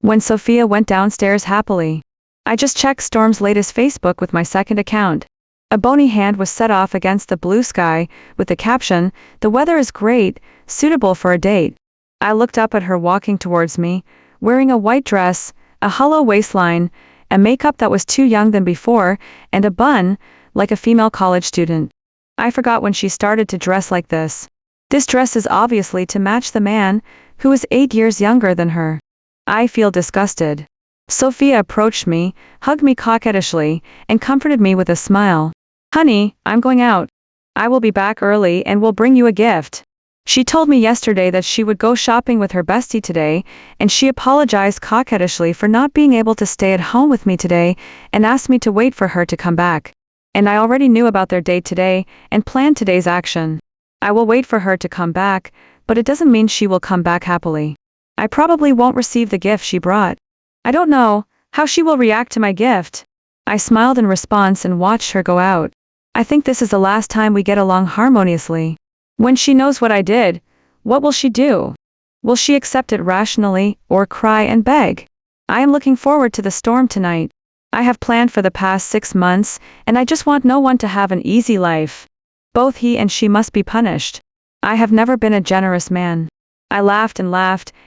when Sophia went downstairs happily. I just checked Storm's latest Facebook with my second account. A bony hand was set off against the blue sky, with the caption, "The weather is great, suitable for a date." I looked up at her walking towards me, wearing a white dress, a hollow waistline, a makeup that was too young than before, and a bun, like a female college student. I forgot when she started to dress like this. This dress is obviously to match the man, who is 8 years younger than her. I feel disgusted. Sophia approached me, hugged me coquettishly, and comforted me with a smile. "Honey, I'm going out. I will be back early and will bring you a gift." She told me yesterday that she would go shopping with her bestie today, and she apologized coquettishly for not being able to stay at home with me today and asked me to wait for her to come back. And I already knew about their date today and planned today's action. I will wait for her to come back, but it doesn't mean she will come back happily. I probably won't receive the gift she brought. I don't know how she will react to my gift. I smiled in response and watched her go out. I think this is the last time we get along harmoniously. When she knows what I did, what will she do? Will she accept it rationally, or cry and beg? I am looking forward to the storm tonight. I have planned for the past 6 months, and I just want no one to have an easy life. Both he and she must be punished. I have never been a generous man. I laughed,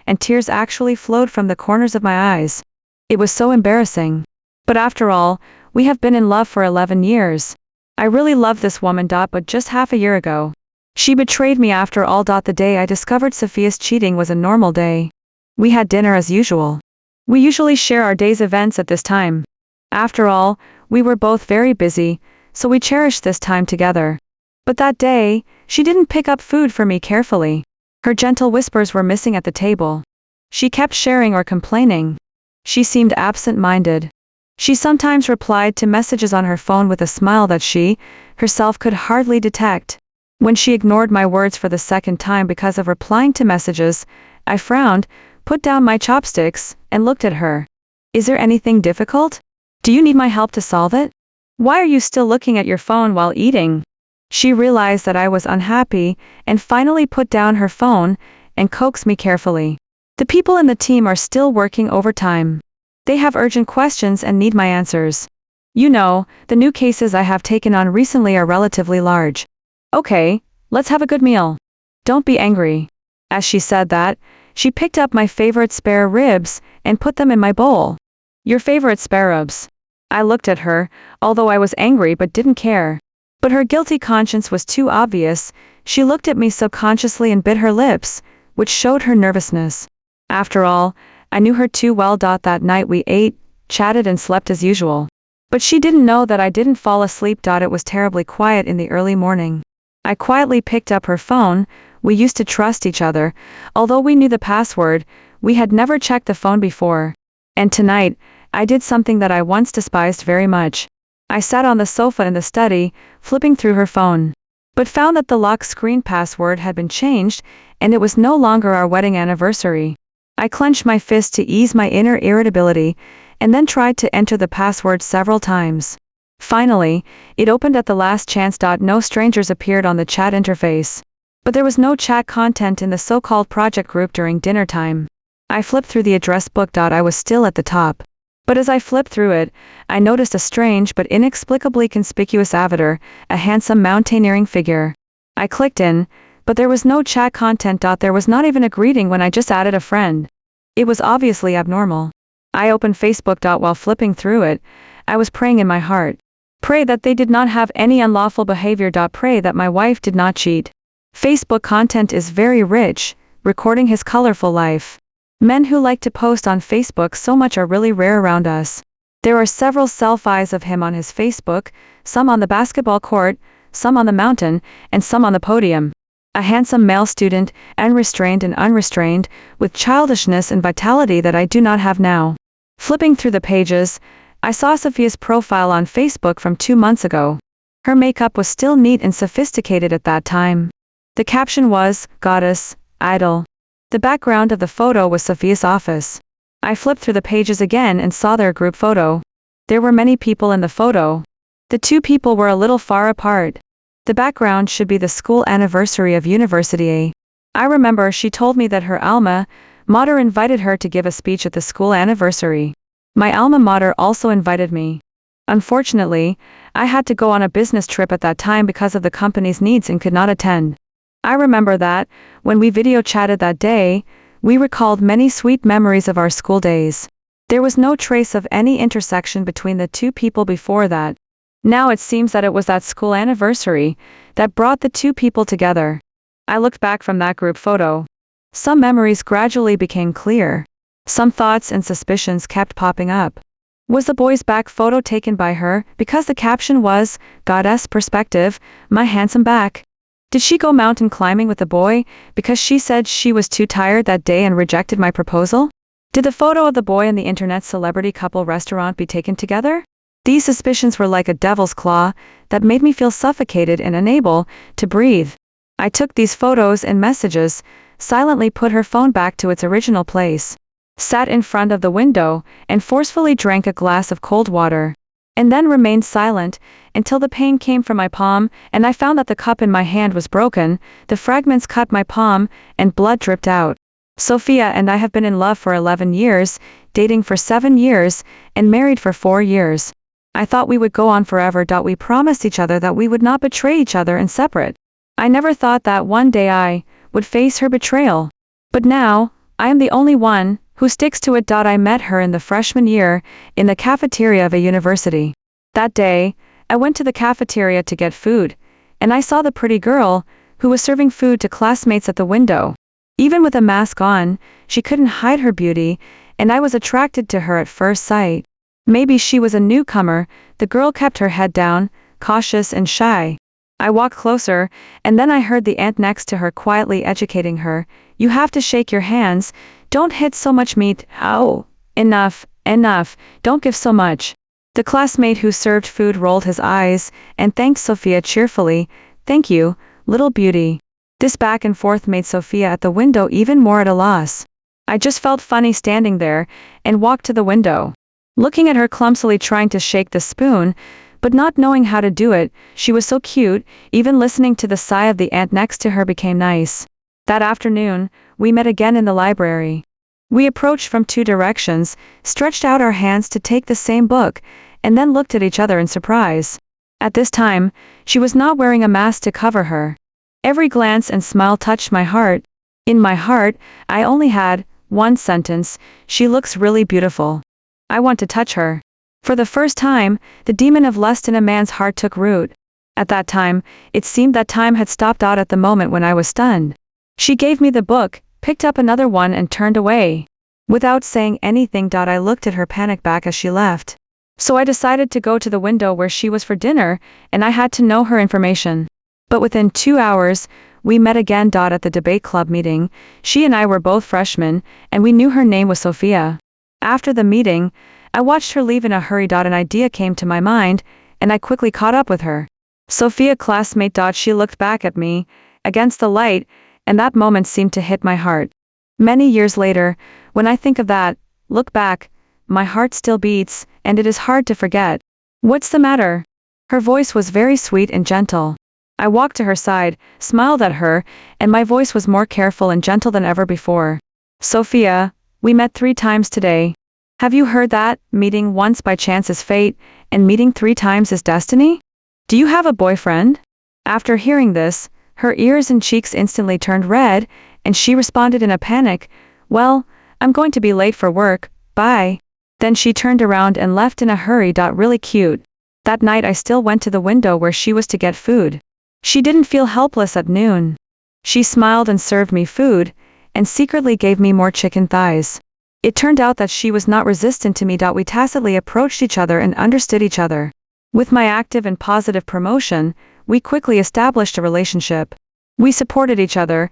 and tears actually flowed from the corners of my eyes. It was so embarrassing. But after all, we have been in love for 11 years. I really love this woman. But just half a year ago, she betrayed me after all. The day I discovered Sophia's cheating was a normal day. We had dinner as usual. We usually share our day's events at this time. After all, we were both very busy, so we cherished this time together. But that day, she didn't pick up food for me carefully. Her gentle whispers were missing at the table. She kept sharing or complaining. She seemed absent-minded. She sometimes replied to messages on her phone with a smile that she, herself, could hardly detect. When she ignored my words for the second time because of replying to messages, I frowned, put down my chopsticks, and looked at her. "Is there anything difficult? Do you need my help to solve it? Why are you still looking at your phone while eating?" She realized that I was unhappy, and finally put down her phone, and coaxed me carefully. "The people in the team are still working overtime. They have urgent questions and need my answers. You know, the new cases I have taken on recently are relatively large. Okay, let's have a good meal. Don't be angry." As she said that, she picked up my favorite spare ribs and put them in my bowl. "Your favorite spare ribs?" I looked at her, although I was angry but didn't care. But her guilty conscience was too obvious. She looked at me subconsciously and bit her lips, which showed her nervousness. After all, I knew her too well. That night we ate, chatted, and slept as usual. But she didn't know that I didn't fall asleep. It was terribly quiet in the early morning. I quietly picked up her phone. We used to trust each other. Although we knew the password, we had never checked the phone before. And tonight, I did something that I once despised very much. I sat on the sofa in the study, flipping through her phone, but found that the lock screen password had been changed, and it was no longer our wedding anniversary. I clenched my fist to ease my inner irritability, and then tried to enter the password several times. Finally, it opened at the last chance. No strangers appeared on the chat interface. But there was no chat content in the so-called project group during dinner time. I flipped through the address book. I was still at the top. But as I flipped through it, I noticed a strange but inexplicably conspicuous avatar, a handsome mountaineering figure. I clicked in, but there was no chat content. There was not even a greeting when I just added a friend. It was obviously abnormal. I opened Facebook. While flipping through it, I was praying in my heart. Pray that they did not have any unlawful behavior. Pray that my wife did not cheat. Facebook content is very rich, recording his colorful life. Men who like to post on Facebook so much are really rare around us. There are several selfies of him on his Facebook, some on the basketball court, some on the mountain, and some on the podium. A handsome male student, unrestrained and unrestrained, with childishness and vitality that I do not have now. Flipping through the pages, I saw Sophia's profile on Facebook from 2 months ago. Her makeup was still neat and sophisticated at that time. The caption was, "Goddess, Idol." The background of the photo was Sophia's office. I flipped through the pages again and saw their group photo. There were many people in the photo. The two people were a little far apart. The background should be the school anniversary of University A. I remember she told me that her Alma mater invited her to give a speech at the school anniversary. My alma mater also invited me. Unfortunately, I had to go on a business trip at that time because of the company's needs and could not attend. I remember that, when we video chatted that day, we recalled many sweet memories of our school days. There was no trace of any intersection between the two people before that. Now it seems that it was that school anniversary that brought the two people together. I looked back from that group photo. Some memories gradually became clear. Some thoughts and suspicions kept popping up. Was the boy's back photo taken by her because the caption was, "Goddess perspective, my handsome back"? Did she go mountain climbing with the boy because she said she was too tired that day and rejected my proposal? Did the photo of the boy and the internet celebrity couple restaurant be taken together? These suspicions were like a devil's claw that made me feel suffocated and unable to breathe. I took these photos and messages, silently put her phone back to its original place, sat in front of the window, and forcefully drank a glass of cold water, and then remained silent until the pain came from my palm and I found that the cup in my hand was broken, the fragments cut my palm, and blood dripped out. Sophia and I have been in love for 11 years, dating for 7 years, and married for 4 years. I thought we would go on forever. We promised each other that we would not betray each other and separate. I never thought that one day I would face her betrayal. But now, I am the only one who sticks to it. I met her in the freshman year, in the cafeteria of a university. That day, I went to the cafeteria to get food, and I saw the pretty girl, who was serving food to classmates at the window. Even with a mask on, she couldn't hide her beauty, and I was attracted to her at first sight. Maybe she was a newcomer. The girl kept her head down, cautious and shy. I walked closer, and then I heard the aunt next to her quietly educating her. "You have to shake your hands. Don't hit so much meat. Ow. Enough, enough. Don't give so much." The classmate who served food rolled his eyes and thanked Sophia cheerfully. "Thank you, little beauty." This back and forth made Sophia at the window even more at a loss. I just felt funny standing there and walked to the window, looking at her clumsily trying to shake the spoon, but not knowing how to do it. She was so cute. Even listening to the sigh of the aunt next to her became nice. That afternoon, we met again in the library. We approached from two directions, stretched out our hands to take the same book, and then looked at each other in surprise. At this time, she was not wearing a mask to cover her. Every glance and smile touched my heart. In my heart, I only had one sentence: "She looks really beautiful. I want to touch her." For the first time, the demon of lust in a man's heart took root. At that time, it seemed that time had stopped out at the moment when I was stunned. She gave me the book, picked up another one and turned away. Without saying anything, I looked at her panic back as she left. So I decided to go to the window where she was for dinner, and I had to know her information. But within 2 hours, we met again. At the debate club meeting, she and I were both freshmen, and we knew her name was Sophia. After the meeting, I watched her leave in a hurry. An idea came to my mind, and I quickly caught up with her. "Sophia, classmate." She looked back at me, against the light, and that moment seemed to hit my heart. Many years later, when I think of that, look back, my heart still beats, and it is hard to forget. "What's the matter?" Her voice was very sweet and gentle. I walked to her side, smiled at her, and my voice was more careful and gentle than ever before. "Sophia, we met 3 times today. Have you heard that meeting once by chance is fate, and meeting 3 times is destiny? Do you have a boyfriend?" After hearing this, her ears and cheeks instantly turned red, and she responded in a panic, "Well, I'm going to be late for work, bye." Then she turned around and left in a hurry. Really cute. That night I still went to the window where she was to get food. She didn't feel helpless at noon. She smiled and served me food, and secretly gave me more chicken thighs. It turned out that she was not resistant to me. We tacitly approached each other and understood each other. With my active and positive promotion, we quickly established a relationship. We supported each other,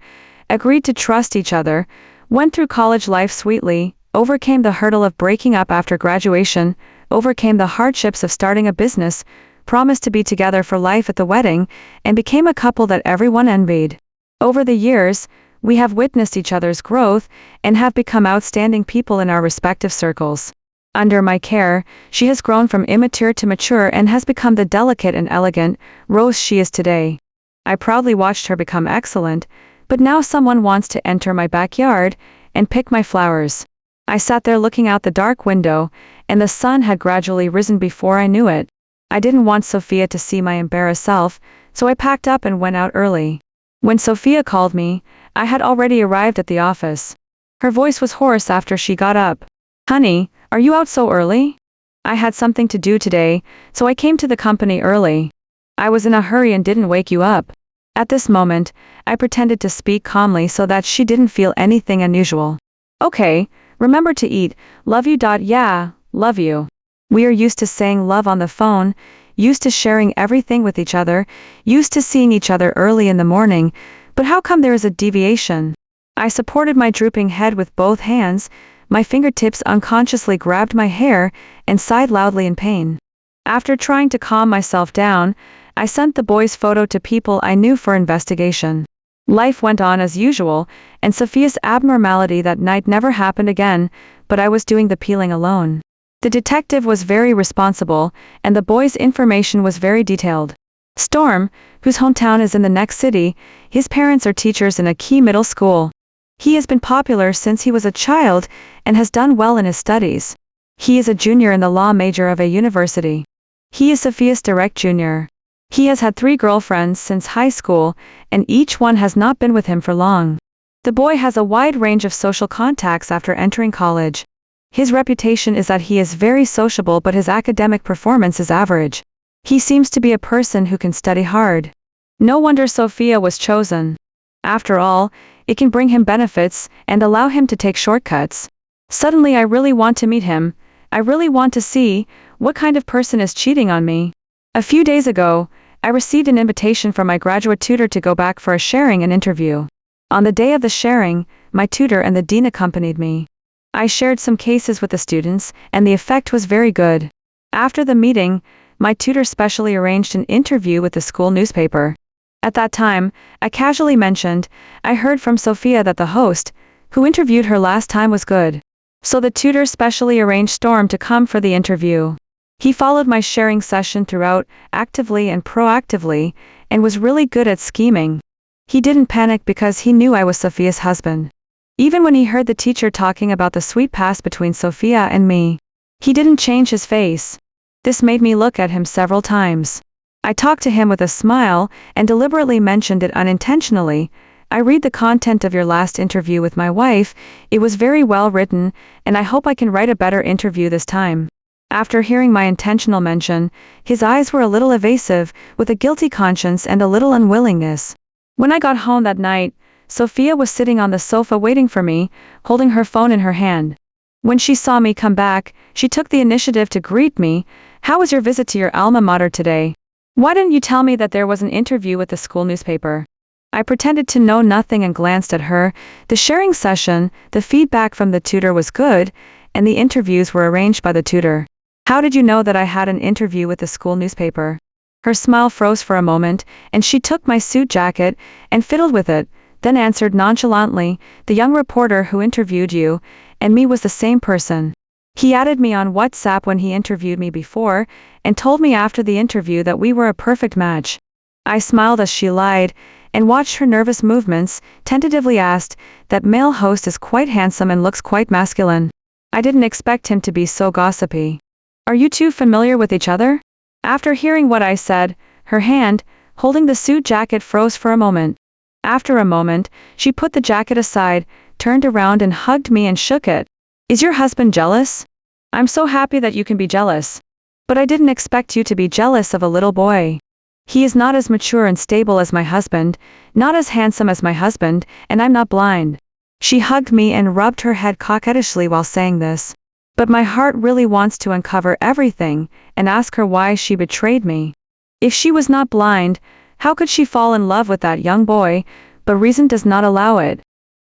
agreed to trust each other, went through college life sweetly, overcame the hurdle of breaking up after graduation, overcame the hardships of starting a business, promised to be together for life at the wedding, and became a couple that everyone envied. Over the years, we have witnessed each other's growth and have become outstanding people in our respective circles. Under my care, she has grown from immature to mature and has become the delicate and elegant rose she is today. I proudly watched her become excellent, but now someone wants to enter my backyard, and pick my flowers. I sat there looking out the dark window, and the sun had gradually risen before I knew it. I didn't want Sophia to see my embarrassed self, so I packed up and went out early. When Sophia called me, I had already arrived at the office. Her voice was hoarse after she got up. "Honey, are you out so early?" "I had something to do today, so I came to the company early. I was in a hurry and didn't wake you up." At this moment, I pretended to speak calmly so that she didn't feel anything unusual. "Okay, remember to eat, love you. Yeah, love you." We are used to saying love on the phone, used to sharing everything with each other, used to seeing each other early in the morning, but how come there is a deviation? I supported my drooping head with both hands, my fingertips unconsciously grabbed my hair, and sighed loudly in pain. After trying to calm myself down, I sent the boy's photo to people I knew for investigation. Life went on as usual, and Sophia's abnormality that night never happened again, but I was doing the peeling alone. The detective was very responsible, and the boy's information was very detailed. Storm, whose hometown is in the next city, his parents are teachers in a key middle school. He has been popular since he was a child, and has done well in his studies. He is a junior in the law major of a university. He is Sophia's direct junior. He has had 3 girlfriends since high school, and each one has not been with him for long. The boy has a wide range of social contacts after entering college. His reputation is that he is very sociable, but his academic performance is average. He seems to be a person who can study hard. No wonder Sophia was chosen. After all, it can bring him benefits and allow him to take shortcuts. Suddenly I really want to meet him. I really want to see what kind of person is cheating on me. A few days ago, I received an invitation from my graduate tutor to go back for a sharing and interview. On the day of the sharing, my tutor and the dean accompanied me. I shared some cases with the students, and the effect was very good. After the meeting, my tutor specially arranged an interview with the school newspaper. At that time, I casually mentioned, I heard from Sophia that the host, who interviewed her last time, was good. So the tutor specially arranged Storm to come for the interview. He followed my sharing session throughout, actively and proactively, and was really good at scheming. He didn't panic because he knew I was Sophia's husband. Even when he heard the teacher talking about the sweet past between Sophia and me, he didn't change his face. This made me look at him several times. I talked to him with a smile and deliberately mentioned it unintentionally. "I read the content of your last interview with my wife. It was very well written, and I hope I can write a better interview this time." After hearing my intentional mention, his eyes were a little evasive, with a guilty conscience and a little unwillingness. When I got home that night, Sophia was sitting on the sofa waiting for me, holding her phone in her hand. When she saw me come back, she took the initiative to greet me. "How was your visit to your alma mater today? Why didn't you tell me that there was an interview with the school newspaper?" I pretended to know nothing and glanced at her. The sharing session, the feedback from the tutor was good, and the interviews were arranged by the tutor. "How did you know that I had an interview with the school newspaper?" Her smile froze for a moment, and she took my suit jacket and fiddled with it, then answered nonchalantly, "The young reporter who interviewed you and me was the same person. He added me on WhatsApp when he interviewed me before, and told me after the interview that we were a perfect match." I smiled as she lied, and watched her nervous movements, tentatively asked, "That male host is quite handsome and looks quite masculine. I didn't expect him to be so gossipy. Are you two familiar with each other?" After hearing what I said, her hand, holding the suit jacket, froze for a moment. After a moment, she put the jacket aside, turned around and hugged me and shook it. "Is your husband jealous? I'm so happy that you can be jealous. But I didn't expect you to be jealous of a little boy. He is not as mature and stable as my husband, not as handsome as my husband, and I'm not blind." She hugged me and rubbed her head coquettishly while saying this. But my heart really wants to uncover everything and ask her why she betrayed me. If she was not blind, how could she fall in love with that young boy? But reason does not allow it.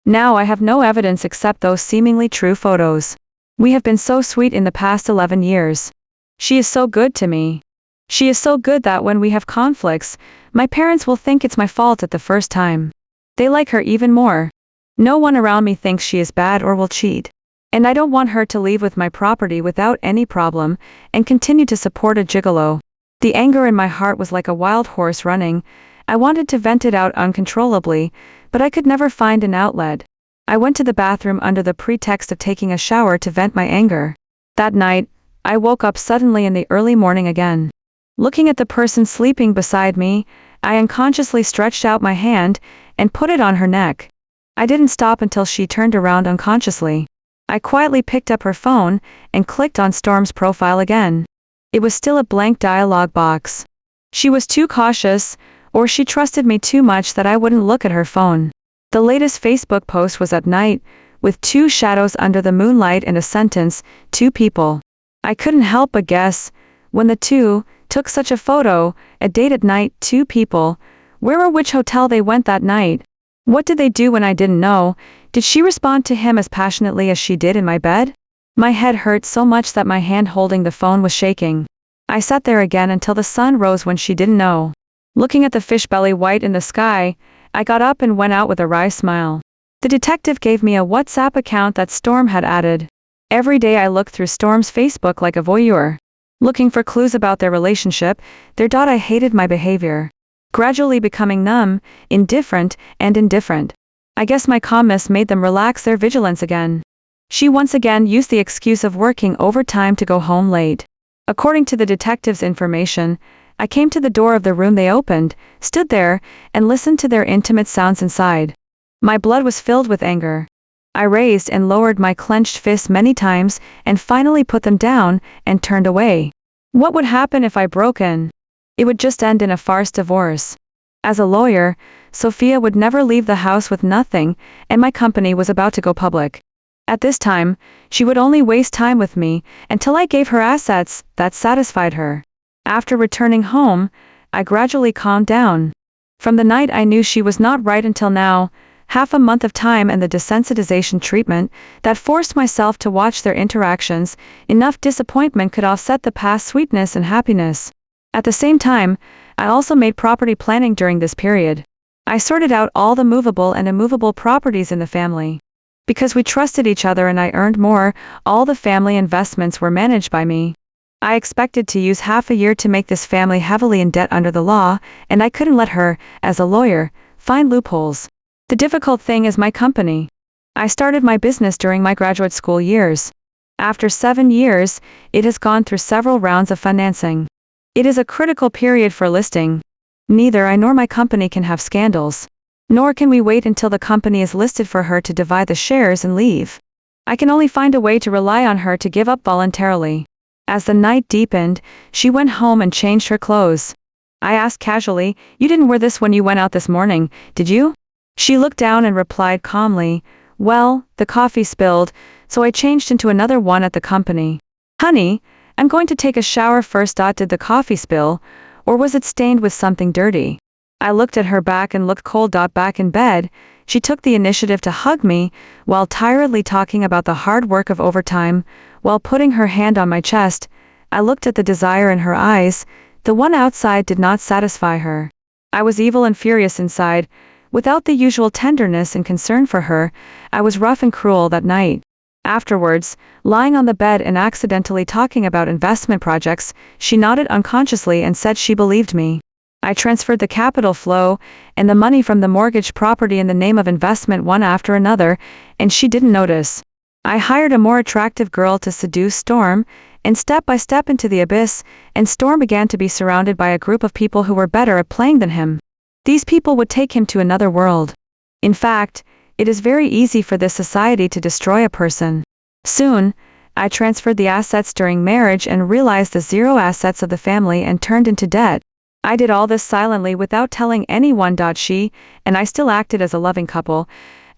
Now I have no evidence except those seemingly true photos. We have been so sweet in the past 11 years. She is so good to me. She is so good that when we have conflicts, my parents will think it's my fault at the first time. They like her even more. No one around me thinks she is bad or will cheat. And I don't want her to leave with my property without any problem and continue to support a gigolo. The anger in my heart was like a wild horse running. I wanted to vent it out uncontrollably, but I could never find an outlet. I went to the bathroom under the pretext of taking a shower to vent my anger. That night, I woke up suddenly in the early morning again. Looking at the person sleeping beside me, I unconsciously stretched out my hand and put it on her neck. I didn't stop until she turned around unconsciously. I quietly picked up her phone and clicked on Storm's profile again. It was still a blank dialog box. She was too cautious, or she trusted me too much that I wouldn't look at her phone. The latest Facebook post was at night, with 2 shadows under the moonlight and a sentence, 2 people. I couldn't help but guess, when the 2 took such a photo, a date at night, 2 people, where or which hotel they went that night. What did they do when I didn't know? Did she respond to him as passionately as she did in my bed? My head hurt so much that my hand holding the phone was shaking. I sat there again until the sun rose when she didn't know. Looking at the fish belly white in the sky, I got up and went out with a wry smile. The detective gave me a WhatsApp account that Storm had added. Every day I looked through Storm's Facebook like a voyeur, looking for clues about their relationship. I hated my behavior, gradually becoming numb, indifferent. I guess my calmness made them relax their vigilance again. She once again used the excuse of working overtime to go home late. According to the detective's information, I came to the door of the room they opened, stood there, and listened to their intimate sounds inside. My blood was filled with anger. I raised and lowered my clenched fists many times and finally put them down and turned away. What would happen if I broke in? It would just end in a farce divorce. As a lawyer, Sophia would never leave the house with nothing, and my company was about to go public. At this time, she would only waste time with me until I gave her assets that satisfied her. After returning home, I gradually calmed down. From the night I knew she was not right until now, half a month of time and the desensitization treatment that forced myself to watch their interactions, enough disappointment could offset the past sweetness and happiness. At the same time, I also made property planning during this period. I sorted out all the movable and immovable properties in the family. Because we trusted each other and I earned more, all the family investments were managed by me. I expected to use half a year to make this family heavily in debt under the law, and I couldn't let her, as a lawyer, find loopholes. The difficult thing is my company. I started my business during my graduate school years. After 7 years, it has gone through several rounds of financing. It is a critical period for listing. Neither I nor my company can have scandals. Nor can we wait until the company is listed for her to divide the shares and leave. I can only find a way to rely on her to give up voluntarily. As the night deepened, she went home and changed her clothes. I asked casually, "You didn't wear this when you went out this morning, did you?" She looked down and replied calmly, "Well, the coffee spilled, so I changed into another one at the company." "Honey, I'm going to take a shower first. Did the coffee spill, or was it stained with something dirty?" I looked at her back and looked cold. Back in bed, she took the initiative to hug me, while tiredly talking about the hard work of overtime, while putting her hand on my chest. I looked at the desire in her eyes. The one outside did not satisfy her. I was evil and furious inside. Without the usual tenderness and concern for her, I was rough and cruel that night. Afterwards, lying on the bed and accidentally talking about investment projects, she nodded unconsciously and said she believed me. I transferred the capital flow and the money from the mortgaged property in the name of investment one after another, and she didn't notice. I hired a more attractive girl to seduce Storm, and step by step into the abyss, and Storm began to be surrounded by a group of people who were better at playing than him. These people would take him to another world. In fact, it is very easy for this society to destroy a person. Soon, I transferred the assets during marriage and realized the zero assets of the family and turned into debt. I did all this silently without telling anyone. She and I still acted as a loving couple,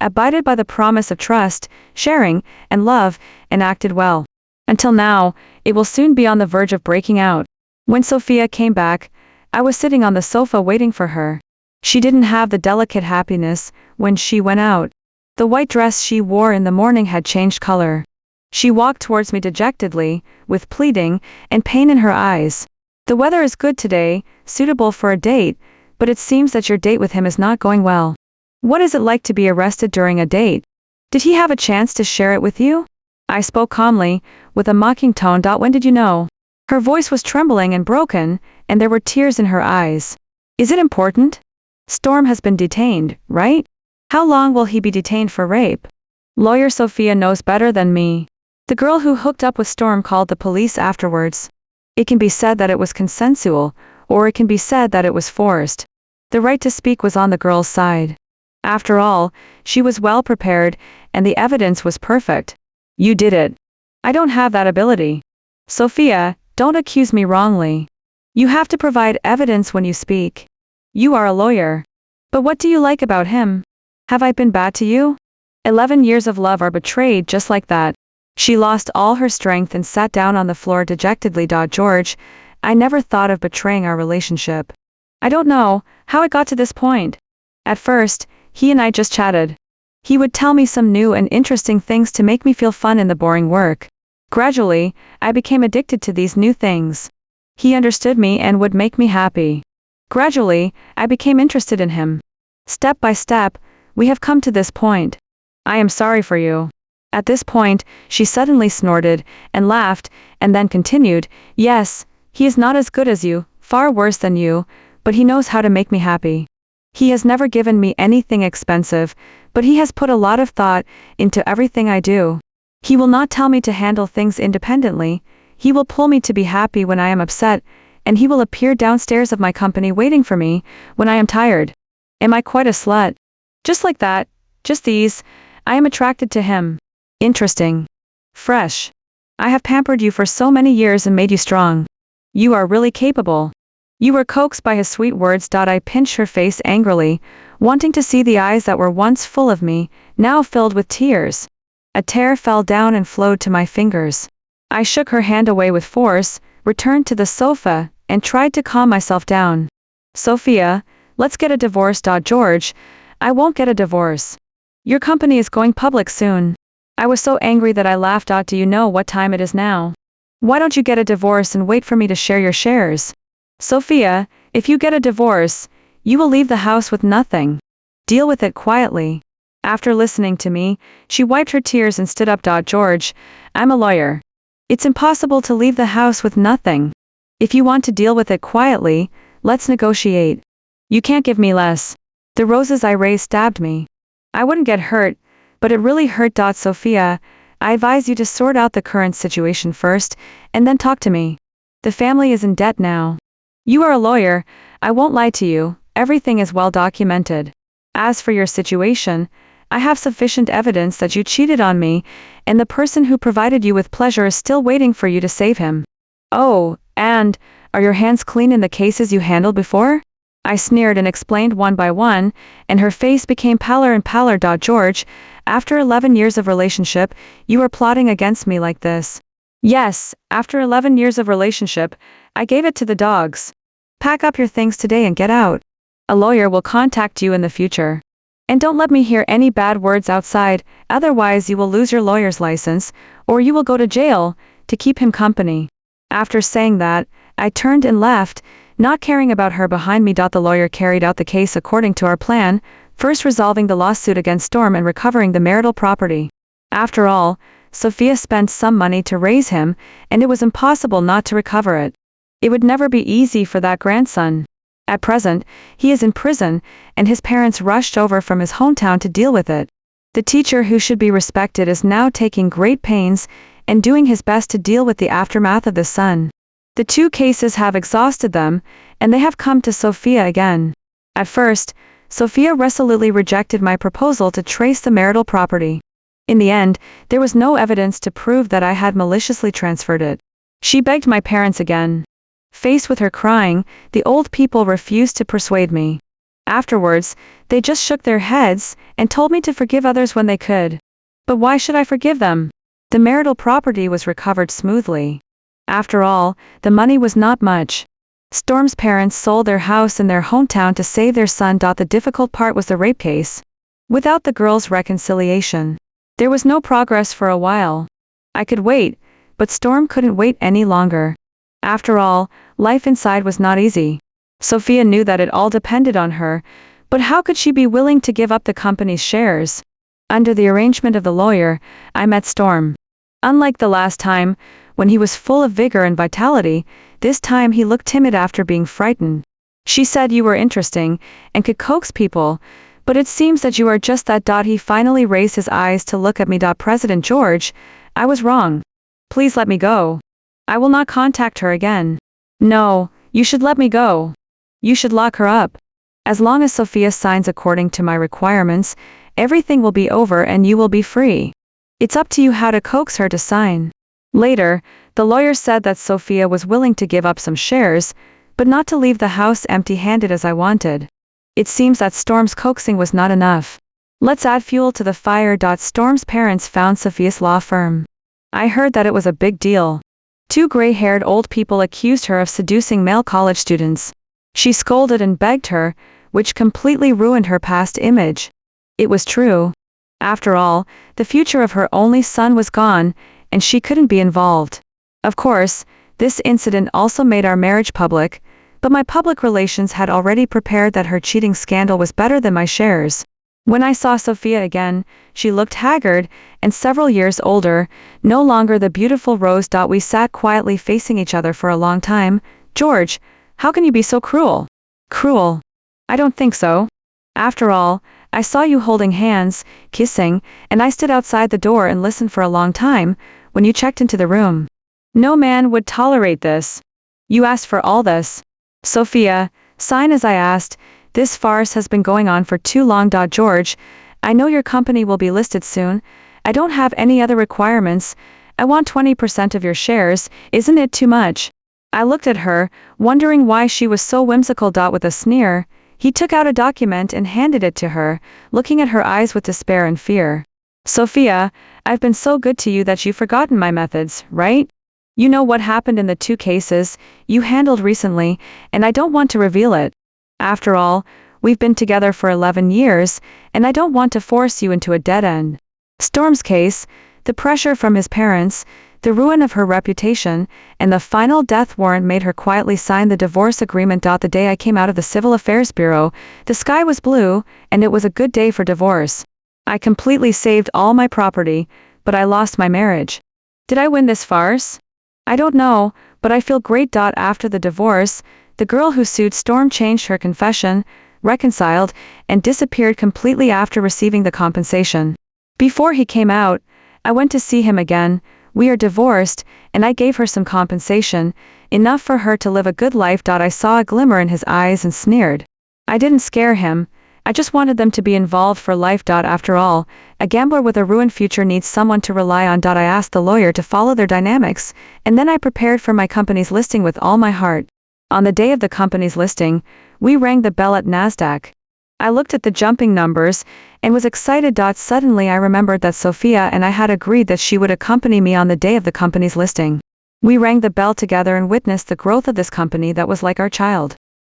abided by the promise of trust, sharing, and love, and acted well. Until now, it will soon be on the verge of breaking out. When Sophia came back, I was sitting on the sofa waiting for her. She didn't have the delicate happiness when she went out. The white dress she wore in the morning had changed color. She walked towards me dejectedly, with pleading and pain in her eyes. "The weather is good today, suitable for a date, but it seems that your date with him is not going well. What is it like to be arrested during a date? Did he have a chance to share it with you?" I spoke calmly, with a mocking tone. "When did you know?" Her voice was trembling and broken, and there were tears in her eyes. "Is it important? Storm has been detained, right? How long will he be detained for rape?" Lawyer Sophia knows better than me. The girl who hooked up with Storm called the police afterwards. It can be said that it was consensual, or it can be said that it was forced. The right to speak was on the girl's side. After all, she was well prepared, and the evidence was perfect. You did it. I don't have that ability. Sophia, don't accuse me wrongly. You have to provide evidence when you speak. You are a lawyer. But what do you like about him? Have I been bad to you? 11 years of love are betrayed just like that. She lost all her strength and sat down on the floor dejectedly. George, I never thought of betraying our relationship. I don't know how it got to this point. At first, he and I just chatted. He would tell me some new and interesting things to make me feel fun in the boring work. Gradually, I became addicted to these new things. He understood me and would make me happy. Gradually, I became interested in him. Step by step, we have come to this point. I am sorry for you. At this point, she suddenly snorted and laughed, and then continued, yes, he is not as good as you, far worse than you, but he knows how to make me happy. He has never given me anything expensive, but he has put a lot of thought into everything I do. He will not tell me to handle things independently. He will pull me to be happy when I am upset, and he will appear downstairs of my company waiting for me when I am tired. Am I quite a slut? Just like that, just these, I am attracted to him. Interesting. Fresh. I have pampered you for so many years and made you strong. You are really capable. You were coaxed by his sweet words. I pinched her face angrily, wanting to see the eyes that were once full of me, now filled with tears. A tear fell down and flowed to my fingers. I shook her hand away with force, returned to the sofa, and tried to calm myself down. Sophia, let's get a divorce. George, I won't get a divorce. Your company is going public soon. I was so angry that I laughed. Do you know what time it is now? Why don't you get a divorce and wait for me to share your shares? Sophia, if you get a divorce, you will leave the house with nothing. Deal with it quietly. After listening to me, she wiped her tears and stood up. George, I'm a lawyer. It's impossible to leave the house with nothing. If you want to deal with it quietly, let's negotiate. You can't give me less. The roses I raised stabbed me. I wouldn't get hurt, but it really hurt. Sophia, I advise you to sort out the current situation first, and then talk to me. The family is in debt now. You are a lawyer, I won't lie to you, everything is well documented. As for your situation, I have sufficient evidence that you cheated on me, and the person who provided you with pleasure is still waiting for you to save him. Oh, and, are your hands clean in the cases you handled before? I sneered and explained one by one, and her face became paler and paler. George, after 11 years of relationship, you are plotting against me like this. Yes, after 11 years of relationship, I gave it to the dogs. Pack up your things today and get out. A lawyer will contact you in the future. And don't let me hear any bad words outside, otherwise you will lose your lawyer's license, or you will go to jail, to keep him company. After saying that, I turned and left, not caring about her behind me. The lawyer carried out the case according to our plan, first resolving the lawsuit against Storm and recovering the marital property. After all, Sophia spent some money to raise him, and it was impossible not to recover it. It would never be easy for that grandson. At present, he is in prison, and his parents rushed over from his hometown to deal with it. The teacher who should be respected is now taking great pains and doing his best to deal with the aftermath of the son. The two cases have exhausted them, and they have come to Sophia again. At first, Sophia resolutely rejected my proposal to trace the marital property. In the end, there was no evidence to prove that I had maliciously transferred it. She begged my parents again. Faced with her crying, the old people refused to persuade me. Afterwards, they just shook their heads and told me to forgive others when they could. But why should I forgive them? The marital property was recovered smoothly. After all, the money was not much. Storm's parents sold their house in their hometown to save their son. The difficult part was the rape case. Without the girls' reconciliation, there was no progress for a while. I could wait, but Storm couldn't wait any longer. After all, life inside was not easy. Sophia knew that it all depended on her, but how could she be willing to give up the company's shares? Under the arrangement of the lawyer, I met Storm. Unlike the last time, when he was full of vigor and vitality, this time he looked timid after being frightened. She said you were interesting, and could coax people, But it seems that you are just that. He finally raised his eyes to look at me. President George, I was wrong. Please let me go. I will not contact her again. No, you should let me go. You should lock her up. As long as Sophia signs according to my requirements, everything will be over and you will be free. It's up to you how to coax her to sign. Later, the lawyer said that Sophia was willing to give up some shares, but not to leave the house empty-handed as I wanted. It seems that Storm's coaxing was not enough. Let's add fuel to the fire. Storm's parents found Sophia's law firm. I heard that it was a big deal. 2 gray-haired old people accused her of seducing male college students. She scolded and begged her, which completely ruined her past image. It was true. After all, the future of her only son was gone, and she couldn't be involved. Of course, this incident also made our marriage public, but my public relations had already prepared that her cheating scandal was better than my shares. When I saw Sophia again, she looked haggard and several years older, no longer the beautiful Rose. We sat quietly facing each other for a long time. George, how can you be so cruel? Cruel? I don't think so. After all, I saw you holding hands, kissing, and I stood outside the door and listened for a long time, when you checked into the room. No man would tolerate this. You asked for all this. Sophia, sign as I asked. This farce has been going on for too long. George, I know your company will be listed soon. I don't have any other requirements. I want 20% of your shares. Isn't it too much? I looked at her, wondering why she was so whimsical. With a sneer, he took out a document and handed it to her, looking at her eyes with despair and fear. Sophia, I've been so good to you that you've forgotten my methods, right? You know what happened in the 2 cases you handled recently, and I don't want to reveal it. After all, we've been together for 11 years, and I don't want to force you into a dead end. Storm's case, the pressure from his parents, the ruin of her reputation, and the final death warrant made her quietly sign the divorce agreement. The day I came out of the Civil Affairs Bureau, the sky was blue, and it was a good day for divorce. I completely saved all my property, but I lost my marriage. Did I win this farce? I don't know, but I feel great. After the divorce, the girl who sued Storm changed her confession, reconciled, and disappeared completely after receiving the compensation. Before he came out, I went to see him again. We are divorced, and I gave her some compensation, enough for her to live a good life. I saw a glimmer in his eyes and sneered. I didn't scare him. I just wanted them to be involved for life. After all, a gambler with a ruined future needs someone to rely on. I asked the lawyer to follow their dynamics, and then I prepared for my company's listing with all my heart. On the day of the company's listing, we rang the bell at NASDAQ. I looked at the jumping numbers and was excited. Suddenly I remembered that Sophia and I had agreed that she would accompany me on the day of the company's listing. We rang the bell together and witnessed the growth of this company that was like our child.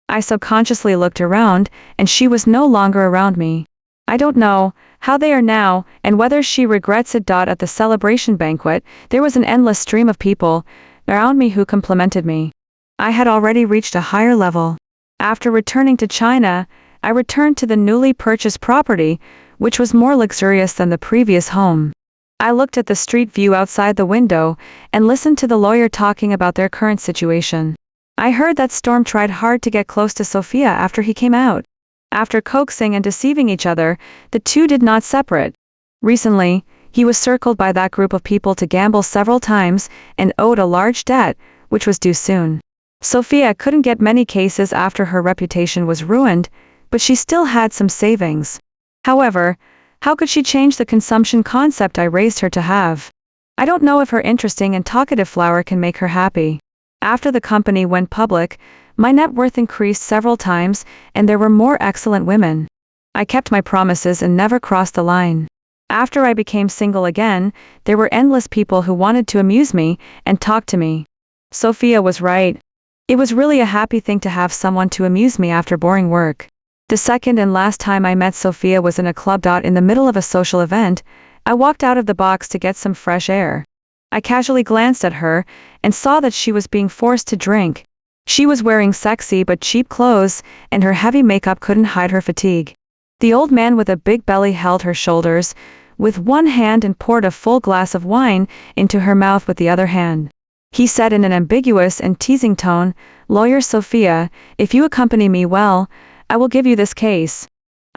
I subconsciously looked around, and she was no longer around me. I don't know how they are now, and whether she regrets it. At the celebration banquet, there was an endless stream of people around me who complimented me. I had already reached a higher level. After returning to China, I returned to the newly purchased property, which was more luxurious than the previous home. I looked at the street view outside the window and listened to the lawyer talking about their current situation. I heard that Storm tried hard to get close to Sophia after he came out. After coaxing and deceiving each other, the two did not separate. Recently, he was circled by that group of people to gamble several times and owed a large debt, which was due soon. Sophia couldn't get many cases after her reputation was ruined, but she still had some savings. However, how could she change the consumption concept I raised her to have? I don't know if her interesting and talkative flower can make her happy. After the company went public, my net worth increased several times, and there were more excellent women. I kept my promises and never crossed the line. After I became single again, there were endless people who wanted to amuse me and talk to me. Sophia was right. It was really a happy thing to have someone to amuse me after boring work. The second and last time I met Sophia was in a club. In the middle of a social event, I walked out of the box to get some fresh air. I casually glanced at her and saw that she was being forced to drink. She was wearing sexy but cheap clothes, and her heavy makeup couldn't hide her fatigue. The old man with a big belly held her shoulders with one hand and poured a full glass of wine into her mouth with the other hand. He said in an ambiguous and teasing tone, "Lawyer Sophia, if you accompany me well, I will give you this case."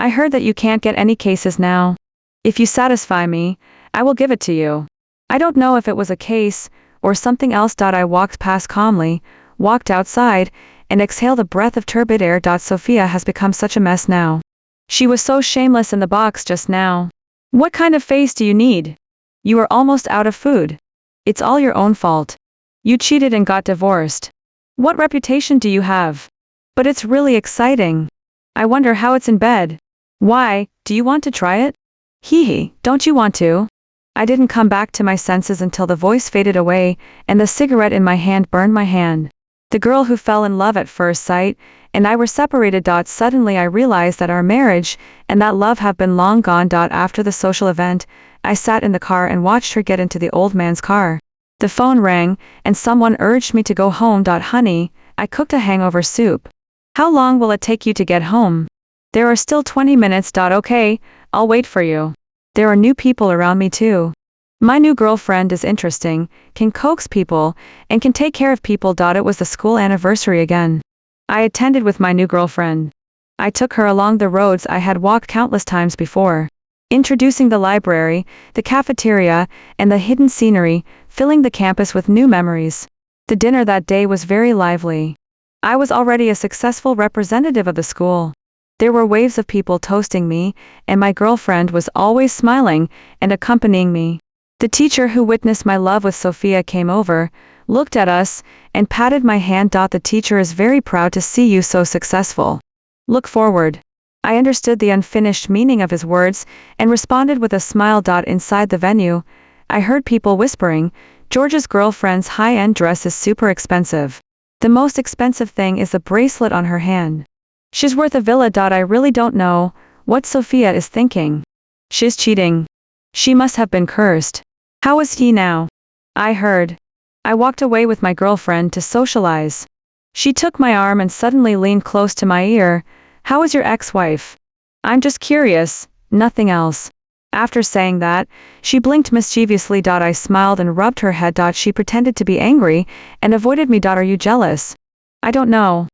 I heard that you can't get any cases now. If you satisfy me, I will give it to you. I don't know if it was a case, or something else. I walked past calmly, walked outside, and exhaled a breath of turbid air. Sophia has become such a mess now. She was so shameless in the box just now. What kind of face do you need? You are almost out of food. It's all your own fault. You cheated and got divorced. What reputation do you have? But it's really exciting. I wonder how it's in bed. Why, do you want to try it? Hee hee, don't you want to? I didn't come back to my senses until the voice faded away and the cigarette in my hand burned my hand. The girl who fell in love at first sight and I were separated. Suddenly I realized that our marriage and that love have been long gone. After the social event, I sat in the car and watched her get into the old man's car. The phone rang and someone urged me to go home. Honey, I cooked a hangover soup. How long will it take you to get home? There are still 20 minutes. Okay, I'll wait for you. There are new people around me too. My new girlfriend is interesting, can coax people, and can take care of people. It was the school anniversary again. I attended with my new girlfriend. I took her along the roads I had walked countless times before, introducing the library, the cafeteria, and the hidden scenery, filling the campus with new memories. The dinner that day was very lively. I was already a successful representative of the school. There were waves of people toasting me, and my girlfriend was always smiling and accompanying me. The teacher who witnessed my love with Sophia came over, looked at us, and patted my hand. The teacher is very proud to see you so successful. Look forward. I understood the unfinished meaning of his words and responded with a smile. Inside the venue, I heard people whispering, George's girlfriend's high-end dress is super expensive. The most expensive thing is the bracelet on her hand. She's worth a villa. I really don't know what Sophia is thinking. She's cheating. She must have been cursed. How is he now? I heard. I walked away with my girlfriend to socialize. She took my arm and suddenly leaned close to my ear. How is your ex-wife? I'm just curious, nothing else. After saying that, she blinked mischievously. I smiled and rubbed her head. She pretended to be angry and avoided me. Are you jealous? I don't know.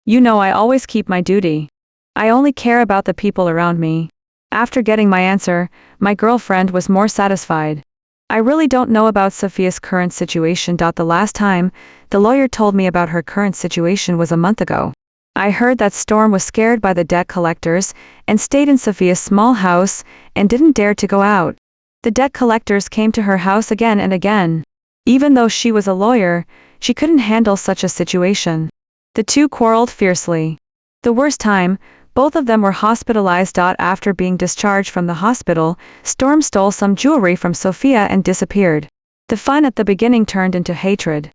You know I always keep my duty. I only care about the people around me. After getting my answer, my girlfriend was more satisfied. I really don't know about Sophia's current situation. The last time the lawyer told me about her current situation was a month ago. I heard that Storm was scared by the debt collectors and stayed in Sophia's small house and didn't dare to go out. The debt collectors came to her house again and again. Even though she was a lawyer, she couldn't handle such a situation. The two quarreled fiercely. The worst time, both of them were hospitalized. After being discharged from the hospital, Storm stole some jewelry from Sophia and disappeared. The fun at the beginning turned into hatred.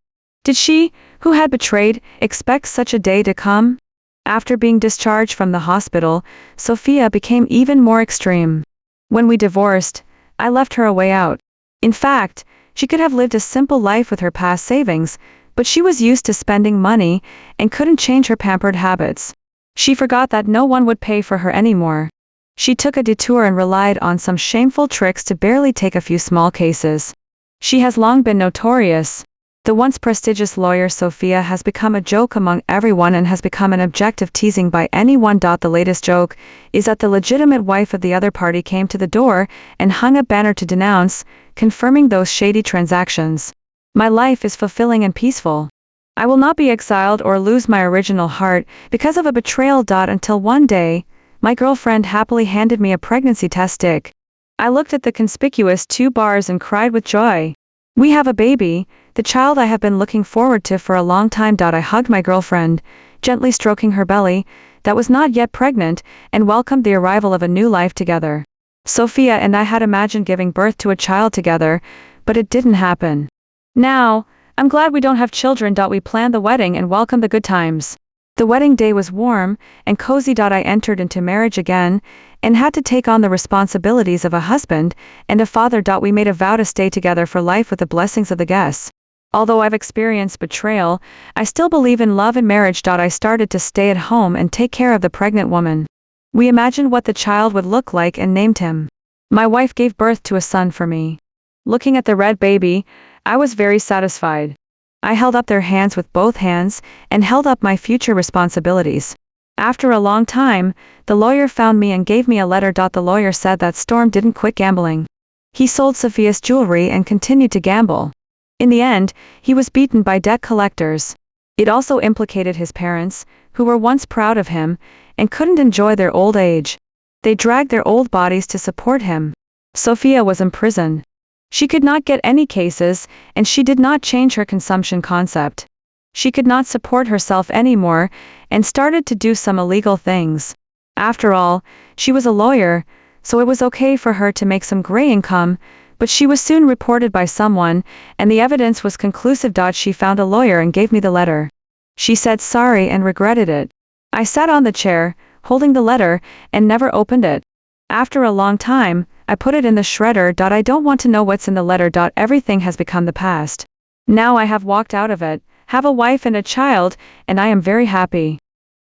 Did she, who had betrayed, expect such a day to come? After being discharged from the hospital, Sophia became even more extreme. When we divorced, I left her a way out. In fact, she could have lived a simple life with her past savings, but she was used to spending money and couldn't change her pampered habits. She forgot that no one would pay for her anymore. She took a detour and relied on some shameful tricks to barely take a few small cases. She has long been notorious. The once prestigious lawyer Sophia has become a joke among everyone and has become an object of teasing by anyone. The latest joke is that the legitimate wife of the other party came to the door and hung a banner to denounce, confirming those shady transactions. My life is fulfilling and peaceful. I will not be exiled or lose my original heart because of a betrayal. Until one day, my girlfriend happily handed me a pregnancy test stick. I looked at the conspicuous 2 bars and cried with joy. We have a baby, the child I have been looking forward to for a long time. I hugged my girlfriend, gently stroking her belly, that was not yet pregnant, and welcomed the arrival of a new life together. Sophia and I had imagined giving birth to a child together, but it didn't happen. Now, I'm glad we don't have children. We planned the wedding and welcomed the good times. The wedding day was warm and cozy. I entered into marriage again and had to take on the responsibilities of a husband and a father. We made a vow to stay together for life with the blessings of the guests. Although I've experienced betrayal, I still believe in love and marriage. I started to stay at home and take care of the pregnant woman. We imagined what the child would look like and named him. My wife gave birth to a son for me. Looking at the red baby, I was very satisfied. I held up their hands with both hands and held up my future responsibilities. After a long time, the lawyer found me and gave me a letter. The lawyer said that Storm didn't quit gambling. He sold Sophia's jewelry and continued to gamble. In the end, he was beaten by debt collectors. It also implicated his parents, who were once proud of him, and couldn't enjoy their old age. They dragged their old bodies to support him. Sophia was in prison. She could not get any cases, and she did not change her consumption concept. She could not support herself anymore, and started to do some illegal things. After all, she was a lawyer, so it was okay for her to make some gray income, but she was soon reported by someone, and the evidence was conclusive. She found a lawyer and gave me the letter. She said sorry and regretted it. I sat on the chair, holding the letter, and never opened it. After a long time, I put it in the shredder. I don't want to know what's in the letter. Everything has become the past. Now I have walked out of it, have a wife and a child, and I am very happy.